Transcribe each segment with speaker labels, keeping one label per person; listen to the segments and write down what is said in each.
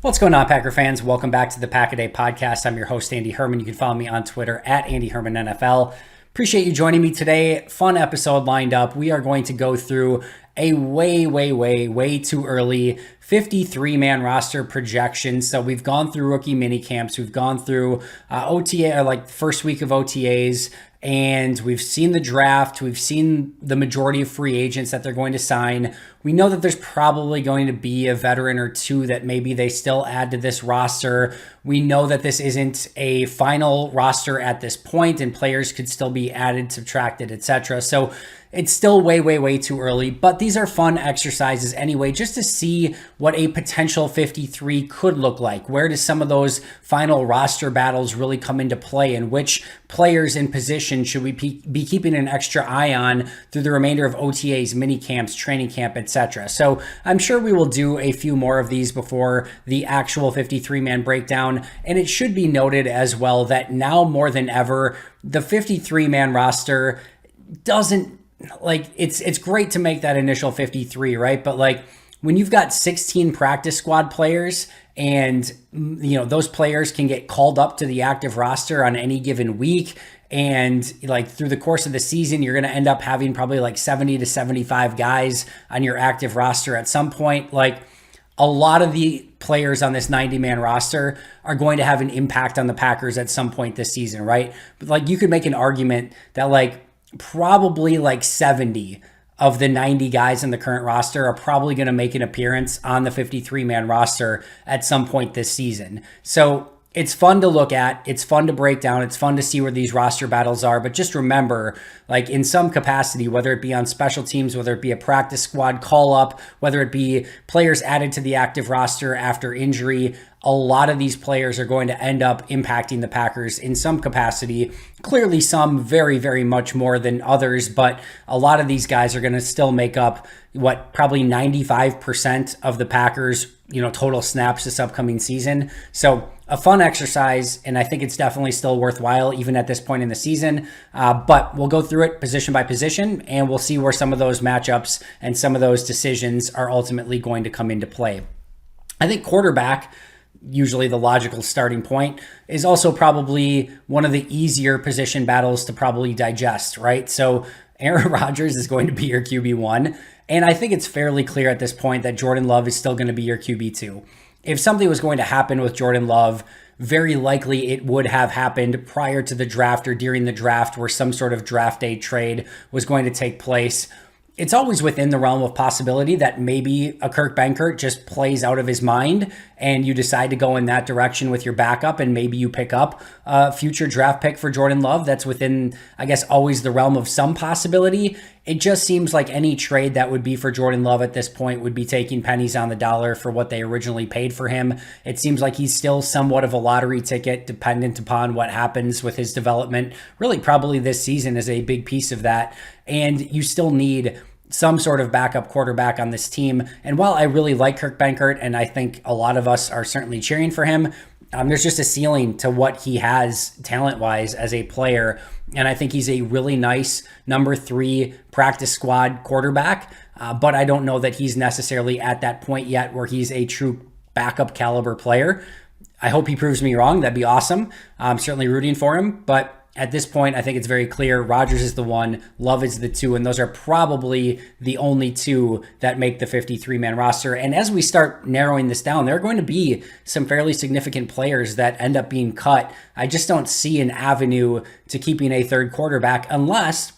Speaker 1: What's going on, Packer fans? Welcome back to the Pack-A-Day podcast. I'm your host, Andy Herman. You can follow me on Twitter at Andy Herman NFL. Appreciate you joining me today. Fun episode lined up. We are going to go through a way too early 53-man roster projection. So we've gone through rookie mini camps. We've gone through OTA, like first week of OTAs. And we've seen the draft. We've seen the majority of free agents that they're going to sign. We know that there's probably going to be a veteran or two that maybe they still add to this roster. We know that this isn't a final roster at this point, and players could still be added, subtracted, etc. So it's still way too early, but these are fun exercises anyway, just to see what a potential 53 could look like. Where does some of those final roster battles really come into play, and which players in position should we be keeping an extra eye on through the remainder of OTAs, mini camps, training camp, etc. So I'm sure we will do a few more of these before the actual 53-man breakdown. And it should be noted as well that now more than ever, the 53-man roster doesn't, like, it's great to make that initial 53, right? But like when you've got 16 practice squad players and those players can get called up to the active roster on any given week, and like through the course of the season, you're going to end up having probably like 70 to 75 guys on your active roster at some point. Like, a lot of the players on this 90-man roster are going to have an impact on the Packers at some point this season, right? But like, you could make an argument that like probably like 70 of the 90 guys in the current roster are probably going to make an appearance on the 53-man roster at some point this season. So it's fun to look at. It's fun to break down. It's fun to see where these roster battles are. But just remember, like in some capacity, whether it be on special teams, whether it be a practice squad call up, whether it be players added to the active roster after injury, a lot of these players are going to end up impacting the Packers in some capacity. Clearly some very much more than others, but a lot of these guys are going to still make up probably 95% of the Packers, total snaps this upcoming season. So a fun exercise, and I think it's definitely still worthwhile even at this point in the season. But we'll go through it position by position, and we'll see where some of those matchups and some of those decisions are ultimately going to come into play. I think quarterback, usually the logical starting point, is also probably one of the easier position battles to probably digest, right? So Aaron Rodgers is going to be your QB1, and I think it's fairly clear at this point that Jordan Love is still going to be your QB2. If something was going to happen with Jordan Love, very likely it would have happened prior to the draft or during the draft, where some sort of draft day trade was going to take place. It's always within the realm of possibility that maybe a Kirk Benkert just plays out of his mind and you decide to go in that direction with your backup, and maybe you pick up a future draft pick for Jordan Love. That's within, I guess, always the realm of some possibility. It just seems like any trade that would be for Jordan Love at this point would be taking pennies on the dollar for what they originally paid for him. It seems like he's still somewhat of a lottery ticket, dependent upon what happens with his development. Really, probably this season is a big piece of that. And you still need some sort of backup quarterback on this team. And while I really like Kirk Benkert, and I think a lot of us are certainly cheering for him, there's just a ceiling to what he has talent-wise as a player. And I think he's a really nice number 3 practice squad quarterback. But I don't know that he's necessarily at that point yet where he's a true backup caliber player. I hope he proves me wrong. That'd be awesome. I'm certainly rooting for him. But at this point, I think it's very clear Rodgers is the 1, Love is the 2, and those are probably the only 2 that make the 53-man roster. And as we start narrowing this down, there are going to be some fairly significant players that end up being cut. I just don't see an avenue to keeping a third quarterback unless,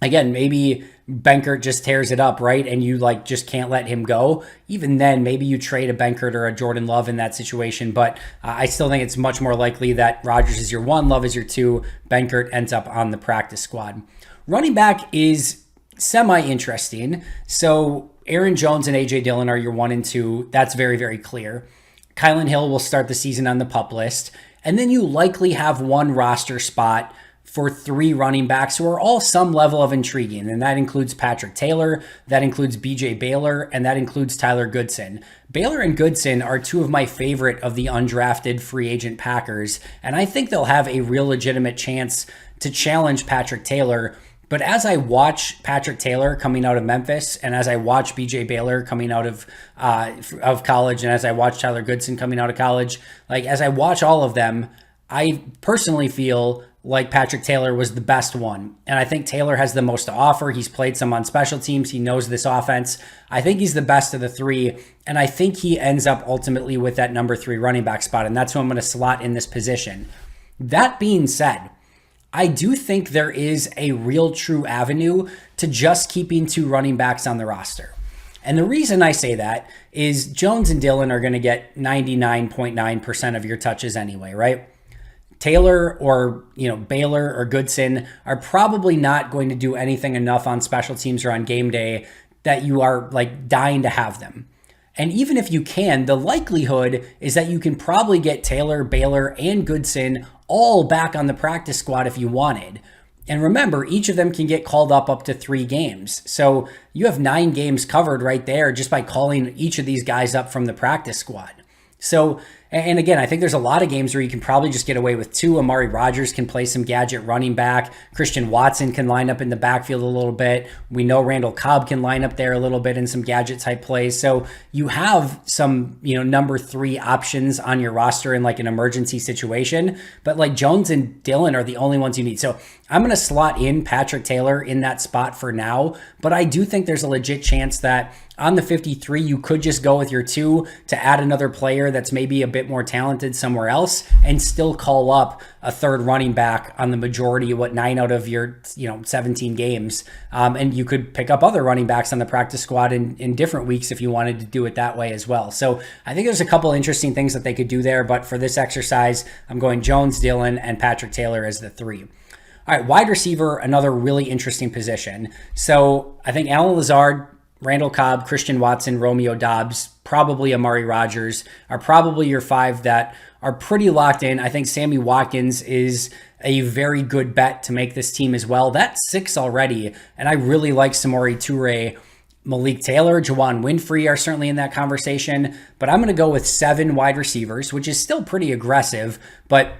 Speaker 1: again, maybe Benkert just tears it up, right? And you just can't let him go. Even then, maybe you trade a Benkert or a Jordan Love in that situation. But I still think it's much more likely that Rodgers is your 1, Love is your 2, Benkert ends up on the practice squad. Running back is semi-interesting. So Aaron Jones and A.J. Dillon are your 1 and 2. That's very clear. Kylan Hill will start the season on the PUP list. And then you likely have 1 roster spot for 3 running backs who are all some level of intriguing. And that includes Patrick Taylor, that includes BJ Baylor, and that includes Tyler Goodson. Baylor and Goodson are 2 of my favorite of the undrafted free agent Packers. And I think they'll have a real legitimate chance to challenge Patrick Taylor But as I watch Patrick Taylor coming out of Memphis, and as I watch BJ Baylor coming out of college, and as I watch Tyler Goodson coming out of college, like as I watch all of them, I personally feel like Patrick Taylor was the best one. And I think Taylor has the most to offer. He's played some on special teams. He knows this offense. I think he's the best of the three. And I think he ends up ultimately with that number 3 running back spot. And that's who I'm going to slot in this position. That being said, I do think there is a real true avenue to just keeping 2 running backs on the roster. And the reason I say that is Jones and Dillon are going to get 99.9% of your touches anyway, right? Taylor or Baylor or Goodson are probably not going to do anything enough on special teams or on game day that you are like dying to have them. And even if you can, the likelihood is that you can probably get Taylor, Baylor, and Goodson all back on the practice squad if you wanted. And remember, each of them can get called up to 3 games. So you have 9 games covered right there just by calling each of these guys up from the practice squad. So, and again, I think there's a lot of games where you can probably just get away with 2. Amari Rodgers can play some gadget running back. Christian Watson can line up in the backfield a little bit. We know Randall Cobb can line up there a little bit in some gadget type plays. So you have some, number 3 options on your roster in like an emergency situation, but like Jones and Dillon are the only ones you need. So I'm going to slot in Patrick Taylor in that spot for now, but I do think there's a legit chance that on the 53, you could just go with your 2 to add another player that's maybe a bit more talented somewhere else and still call up a third running back on the majority of 9 out of your 17 games. And you could pick up other running backs on the practice squad in different weeks if you wanted to do it that way as well. So I think there's a couple interesting things that they could do there. But for this exercise, I'm going Jones, Dillon, and Patrick Taylor as the 3. All right, wide receiver, another really interesting position. So I think Allen Lazard, Randall Cobb, Christian Watson, Romeo Doubs, probably Amari Rodgers are probably your 5 that are pretty locked in. I think Sammy Watkins is a very good bet to make this team as well. That's 6 already, and I really like Samori Toure. Malik Taylor, Juwan Winfrey are certainly in that conversation, but I'm going to go with 7 wide receivers, which is still pretty aggressive, but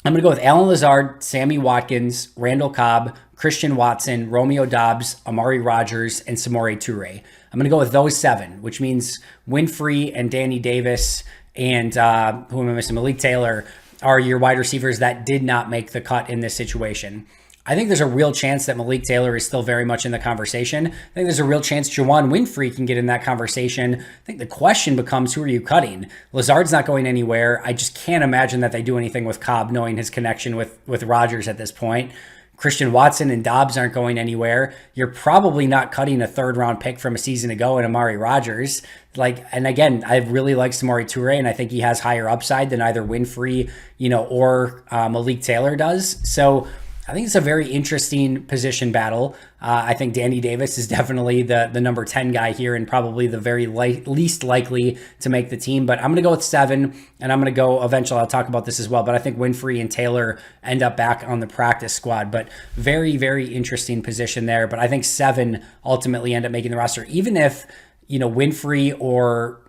Speaker 1: I'm going to go with Allen Lazard, Sammy Watkins, Randall Cobb, Christian Watson, Romeo Doubs, Amari Rodgers, and Samori Toure. I'm going to go with those 7, which means Winfrey and Danny Davis and who am I missing? Malik Taylor are your wide receivers that did not make the cut in this situation. I think there's a real chance that Malik Taylor is still very much in the conversation. I think there's a real chance Juwan Winfrey can get in that conversation. I think the question becomes, who are you cutting? Lazard's not going anywhere. I just can't imagine that they do anything with Cobb, knowing his connection with Rodgers at this point. Christian Watson and Doubs aren't going anywhere. You're probably not cutting a 3rd-round pick from a season ago in Amari Rodgers. And again, I really like Samori Toure, and I think he has higher upside than either Winfrey, or Malik Taylor does. So I think it's a very interesting position battle. I think Danny Davis is definitely the number 10 guy here and probably the very least likely to make the team. But I'm going to go with 7, and I'm going to go eventually. I'll talk about this as well. But I think Winfrey and Taylor end up back on the practice squad. But very, very interesting position there. But I think 7 ultimately end up making the roster. Even if, Winfrey or,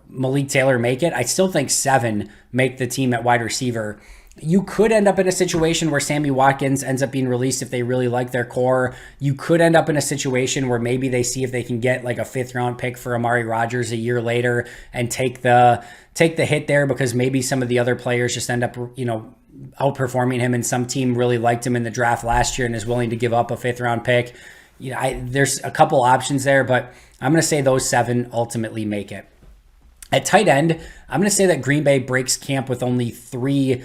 Speaker 1: Malik Taylor make it, I still think 7 make the team at wide receiver. You could end up in a situation where Sammy Watkins ends up being released if they really like their core. You could end up in a situation where maybe they see if they can get like a 5th-round pick for Amari Rodgers a year later and take the hit there because maybe some of the other players just end up, outperforming him and some team really liked him in the draft last year and is willing to give up a 5th-round pick. There's a couple options there, but I'm going to say those 7 ultimately make it. At tight end, I'm going to say that Green Bay breaks camp with only 3,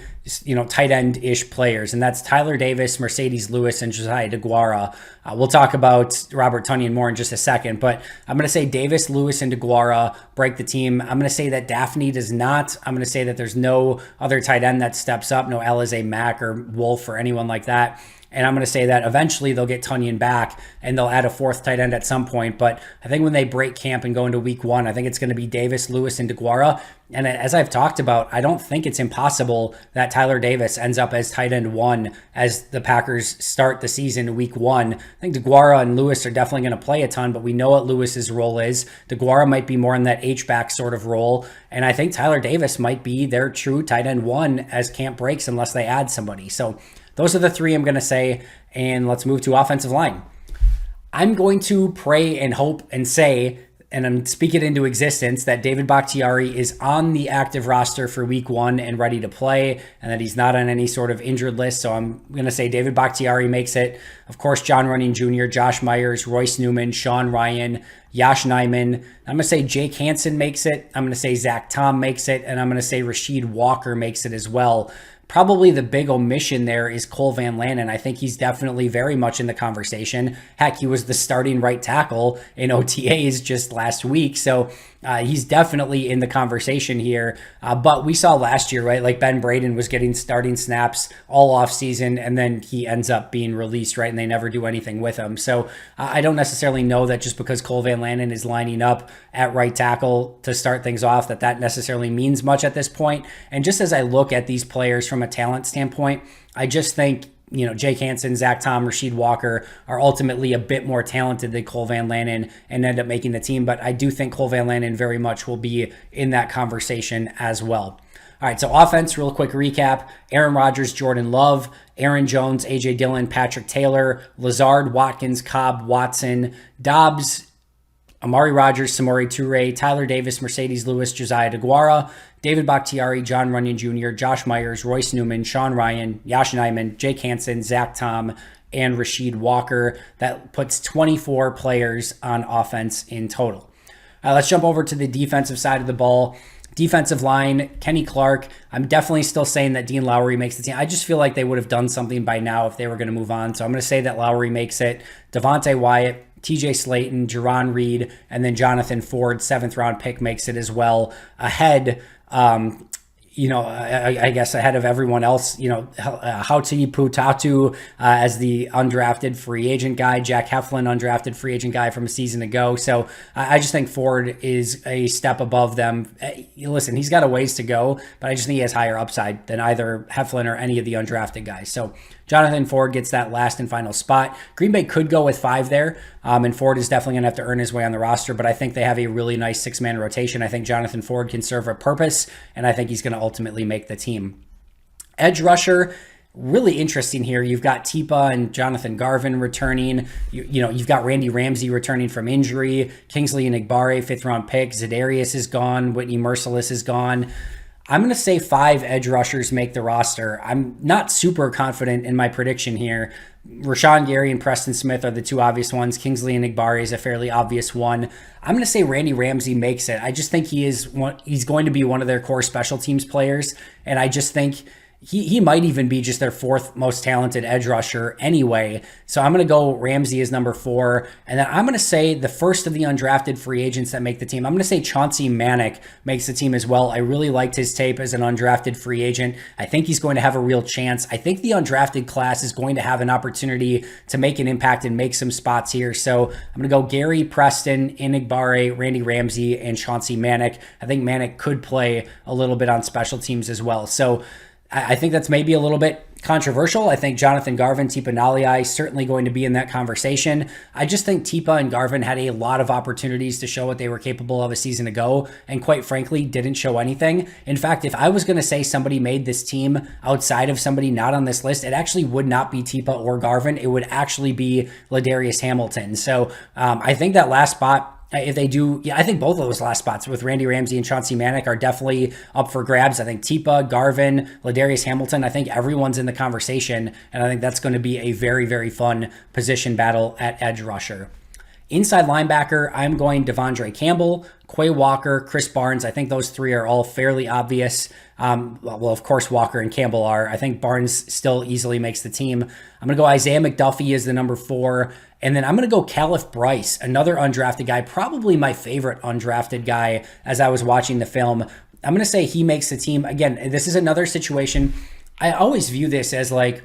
Speaker 1: tight end-ish players, and that's Tyler Davis, Mercedes Lewis, and Josiah DeGuara. We'll talk about Robert Tonyan more in just a second, but I'm going to say Davis, Lewis, and DeGuara break the team. I'm going to say that Daphne does not. I'm going to say that there's no other tight end that steps up, no Alize Mack or Wolf or anyone like that. And I'm going to say that eventually they'll get Tonyan back and they'll add a 4th tight end at some point. But I think when they break camp and go into week 1, I think it's going to be Davis, Lewis, and DeGuara. And as I've talked about, I don't think it's impossible that Tyler Davis ends up as tight end 1 as the Packers start the season week 1. I think DeGuara and Lewis are definitely going to play a ton, but we know what Lewis's role is. DeGuara might be more in that H-back sort of role. And I think Tyler Davis might be their true tight end 1 as camp breaks unless they add somebody. So those are the three I'm going to say. And let's move to offensive line. I'm going to pray and hope and say, and I'm speaking into existence, that David Bakhtiari is on the active roster for week 1 and ready to play, and that he's not on any sort of injured list. So I'm going to say David Bakhtiari makes it. Of course, John Runyon Jr., Josh Myers, Royce Newman, Sean Ryan, Yash Nyman. I'm going to say Jake Hansen makes it. I'm going to say Zach Tom makes it. And I'm going to say Rasheed Walker makes it as well. Probably the big omission there is Cole Van Lanen. I think he's definitely very much in the conversation. Heck, he was the starting right tackle in OTAs just last week. So he's definitely in the conversation here. But we saw last year, right? Like Ben Braden was getting starting snaps all off season, and then he ends up being released, right? And they never do anything with him. So I don't necessarily know that just because Cole Van Lanen is lining up at right tackle to start things off, that necessarily means much at this point. And just as I look at these players from a talent standpoint, I just think, Jake Hansen, Zach Tom, Rasheed Walker are ultimately a bit more talented than Cole Van Lanen and end up making the team. But I do think Cole Van Lanen very much will be in that conversation as well. All right, so offense, real quick recap. Aaron Rodgers, Jordan Love, Aaron Jones, A.J. Dillon, Patrick Taylor, Lazard, Watkins, Cobb, Watson, Dobbs, Amari Rodgers, Samori Toure, Tyler Davis, Mercedes Lewis, Josiah DeGuara, David Bakhtiari, John Runyon Jr., Josh Myers, Royce Newman, Sean Ryan, Yash Nyman, Jake Hansen, Zach Tom, and Rasheed Walker. That puts 24 players on offense in total. Let's jump over to the defensive side of the ball. Defensive line, Kenny Clark. I'm definitely still saying that Dean Lowry makes the team. I just feel like they would have done something by now if they were going to move on. So I'm going to say that Lowry makes it. Devontae Wyatt, TJ Slayton, Jerron Reed, and then Jonathan Ford, 7th round pick, makes it as well. Ahead, I guess ahead of everyone else, Hauti Putatu as the undrafted free agent guy, Jack Heflin, undrafted free agent guy from a season ago. So I just think Ford is a step above them. Listen, he's got a ways to go, but I just think he has higher upside than either Heflin or any of the undrafted guys. So Jonathan Ford gets that last and final spot. Green Bay could go with 5 there, and Ford is definitely going to have to earn his way on the roster, but I think they have a really nice 6-man rotation. I think Jonathan Ford can serve a purpose, and I think he's going to ultimately make the team. Edge rusher, really interesting here. You've got Tipa and Jonathan Garvin returning. You've got Randy Ramsey returning from injury. Kingsley Enagbare, 5th-round pick. Za'Darius is gone. Whitney Merciless is gone. I'm going to say 5 edge rushers make the roster. I'm not super confident in my prediction here. Rashawn Gary and Preston Smith are the 2 obvious ones. Kingsley Enagbare is a fairly obvious one. I'm going to say Randy Ramsey makes it. I just think he's going to be one of their core special teams players, and I just think he might even be just their 4th most talented edge rusher anyway. So I'm going to go Ramsey as number 4. And then I'm going to say the first of the undrafted free agents that make the team, I'm going to say Chauncey Manac makes the team as well. I really liked his tape as an undrafted free agent. I think he's going to have a real chance. I think the undrafted class is going to have an opportunity to make an impact and make some spots here. So I'm going to go Gary, Preston, Enagbare, Randy Ramsey, and Chauncey Manac. I think Manac could play a little bit on special teams as well. So I think that's maybe a little bit controversial. I think Jonathan Garvin, Tipa Naliai certainly going to be in that conversation. I just think Tipa and Garvin had a lot of opportunities to show what they were capable of a season ago, and quite frankly, didn't show anything. In fact, if I was going to say somebody made this team outside of somebody not on this list, it actually would not be Tipa or Garvin. It would actually be Ladarius Hamilton. So I think that last spot, if they do, I think both of those last spots with Randy Ramsey and Chauncey Manac are definitely up for grabs. I think Tipa, Garvin, Ladarius Hamilton, I think everyone's in the conversation, and I think that's going to be a very, very fun position battle at edge rusher. Inside linebacker, I'm going Devondre Campbell, Quay Walker, Chris Barnes. I think those 3 are all fairly obvious. Well, of course, Walker and Campbell are. I think Barnes still easily makes the team. I'm going to go Isaiah McDuffie as the number 4. And then I'm going to go Caliph Bryce, another undrafted guy, probably my favorite undrafted guy as I was watching the film. I'm going to say he makes the team. Again, this is another situation. I always view this as like,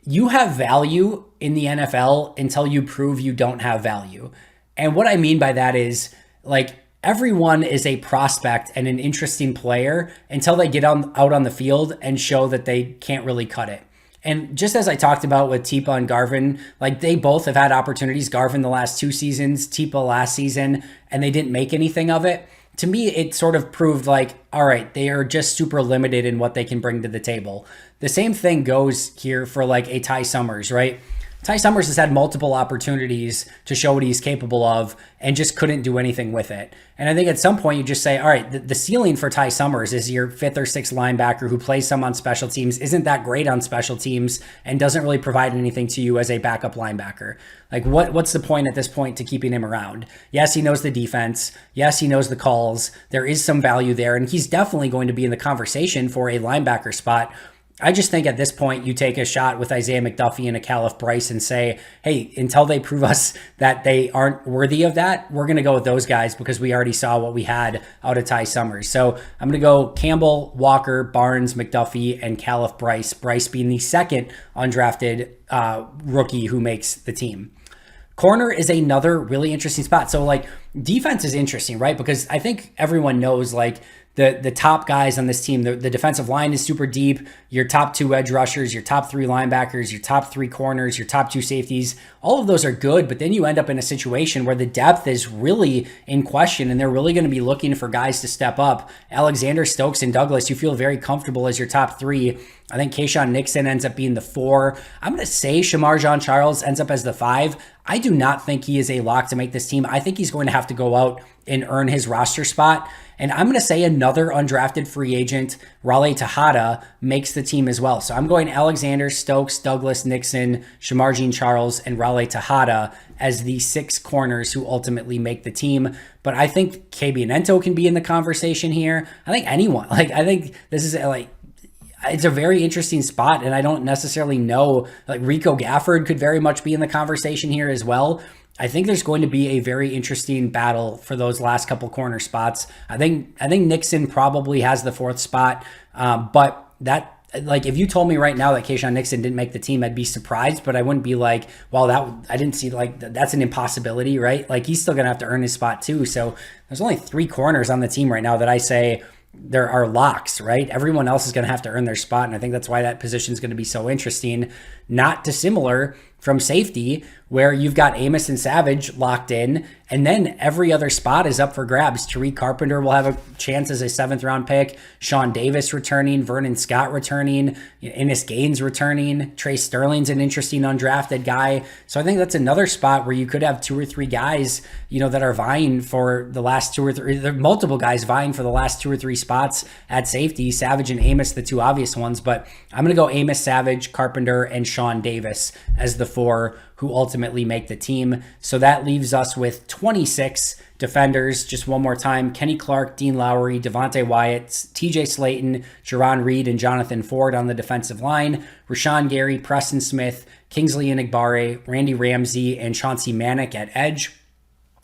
Speaker 1: you have value in the NFL until you prove you don't have value. And what I mean by that is, like, everyone is a prospect and an interesting player until they get out on the field and show that they can't really cut it. And just as I talked about with Tipa and Garvin, like, they both have had opportunities. Garvin the last 2 seasons, Tipa last season, and they didn't make anything of it. to me, it sort of proved like, all right, they are just super limited in what they can bring to the table. The same thing goes here for like a Ty Summers, right? Ty Summers has had multiple opportunities to show what he's capable of and just couldn't do anything with it. And I think at some point you just say, all right, the ceiling for Ty Summers is your fifth or sixth linebacker who plays some on special teams, isn't that great on special teams, and doesn't really provide anything to you as a backup linebacker. Like what's the point at this point to keeping him around? Yes, he knows the defense. Yes, he knows the calls. There is some value there, and he's definitely going to be in the conversation for a linebacker spot. I just think at this point, you take a shot with Isaiah McDuffie and a Caliph Bryce and say, hey, until they prove us that they aren't worthy of that, we're going to go with those guys because we already saw what we had out of Ty Summers. So I'm going to go Campbell, Walker, Barnes, McDuffie, and Caliph Bryce. Bryce being the second undrafted rookie who makes the team. Corner is another really interesting spot. So like defense is interesting, right? Because I think everyone knows like the top guys on this team, the defensive line is super deep. Your top two edge rushers, your top three linebackers, your top three corners, your top two safeties, all of those are good. But then you end up in a situation where the depth is really in question and they're really going to be looking for guys to step up. Alexander, Stokes, and Douglas, you feel very comfortable as your top three. I think Keyshawn Nixon ends up being the 4. I'm going to say Shamar Jean-Charles ends up as the 5. I do not think he is a lock to make this team. I think he's going to have to go out and earn his roster spot. And I'm going to say another undrafted free agent, Raleigh Tejada, makes the team as well. So I'm going Alexander, Stokes, Douglas, Nixon, Shamar Jean-Charles, and Raleigh Tejada as the 6 corners who ultimately make the team. But I think Kabianento can be in the conversation here. I think anyone. I think this is it's a very interesting spot, and I don't necessarily know. Like Rico Gafford could very much be in the conversation here as well. I think there's going to be a very interesting battle for those last couple corner spots. I think Nixon probably has the 4th spot, but that. Like if you told me right now that Keyshawn Nixon didn't make the team, I'd be surprised, but I wouldn't be like, well, I didn't see that's an impossibility, right? Like he's still gonna have to earn his spot too. So there's only 3 corners on the team right now that I say there are locks, right? Everyone else is going to have to earn their spot. And I think that's why that position is going to be so interesting. Not dissimilar from safety, where you've got Amos and Savage locked in, and then every other spot is up for grabs. Tariq Carpenter will have a chance as a 7th round pick. Sean Davis returning, Vernon Scott returning, Ennis Gaines returning. Trey Sterling's an interesting undrafted guy. So I think that's another spot where you could have 2 or 3 guys, that are vying for the last 2 or 3. There are multiple guys vying for the last 2 or 3 spots at safety. Savage and Amos, the 2 obvious ones, but I'm going to go Amos, Savage, Carpenter, and Sean Davis as the 4 who ultimately make the team. So that leaves us with 26 defenders. Just one more time: Kenny Clark, Dean Lowry, Devontae Wyatt, TJ Slayton, Jerron Reed, and Jonathan Ford on the defensive line. Rashawn Gary, Preston Smith, Kingsley Enagbare, Randy Ramsey, and Chauncey Manick at edge.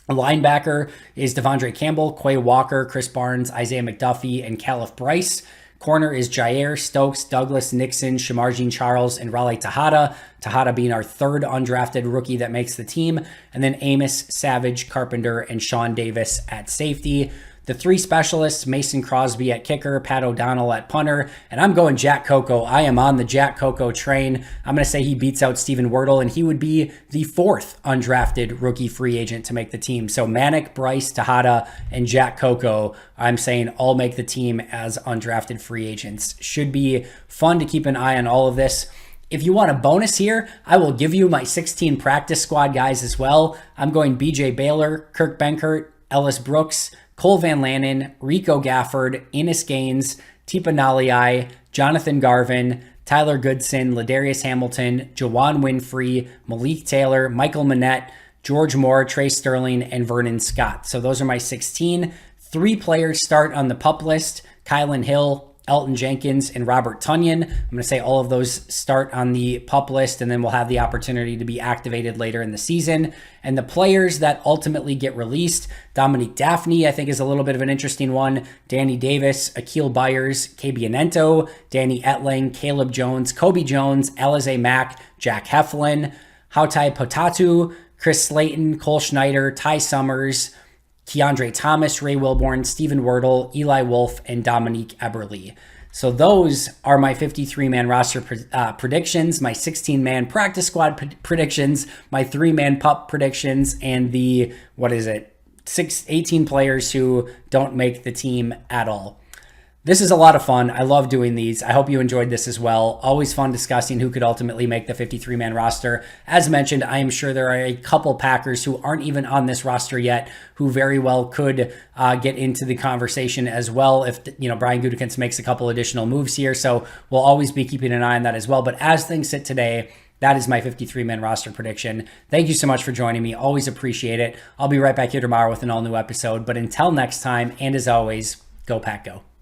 Speaker 1: A linebacker is Devondre Campbell, Quay Walker, Chris Barnes, Isaiah McDuffie, and Caliph Bryce. Corner is Jair, Stokes, Douglas, Nixon, Shamar Jean-Charles, and Raleigh Tejada. Tejada being our 3rd undrafted rookie that makes the team. And then Amos, Savage, Carpenter, and Sean Davis at safety. The 3 specialists: Mason Crosby at kicker, Pat O'Donnell at punter, and I'm going Jack Coco. I am on the Jack Coco train. I'm going to say he beats out Stephen Wordle, and he would be the 4th undrafted rookie free agent to make the team. So Manick, Bryce, Tejada, and Jack Coco, I'm saying all make the team as undrafted free agents. Should be fun to keep an eye on all of this. If you want a bonus here, I will give you my 16 practice squad guys as well. I'm going BJ Baylor, Kirk Benkert, Ellis Brooks, Cole Van Lanen, Rico Gafford, Ennis Gaines, Tipa Naliai, Jonathan Garvin, Tyler Goodson, Ladarius Hamilton, Jawan Winfrey, Malik Taylor, Michael Manette, George Moore, Trey Sterling, and Vernon Scott. So those are my 16. 3 players start on the PUP list: Kylan Hill, Elton Jenkins, and Robert Tunyon. I'm going to say all of those start on the PUP list, and then we'll have the opportunity to be activated later in the season. And the players that ultimately get released: Dominique Daphne, I think, is a little bit of an interesting one. Danny Davis, Akil Byers, Kabianento, Danny Etling, Caleb Jones, Kobe Jones, Alize Mack, Jack Heflin, Hautai Potatu, Chris Slayton, Cole Schneider, Ty Summers, Keandre Thomas, Ray Wilborn, Stephen Wordle, Eli Wolf, and Dominique Eberle. So those are my 53-man roster predictions, my 16-man practice squad predictions, my 3-man PUP predictions, and the, 18 players who don't make the team at all. This is a lot of fun. I love doing these. I hope you enjoyed this as well. Always fun discussing who could ultimately make the 53-man roster. As mentioned, I am sure there are a couple Packers who aren't even on this roster yet who very well could get into the conversation as well if Brian Gutekunst makes a couple additional moves here. So we'll always be keeping an eye on that as well. But as things sit today, that is my 53-man roster prediction. Thank you so much for joining me. Always appreciate it. I'll be right back here tomorrow with an all-new episode. But until next time, and as always, go Pack Go.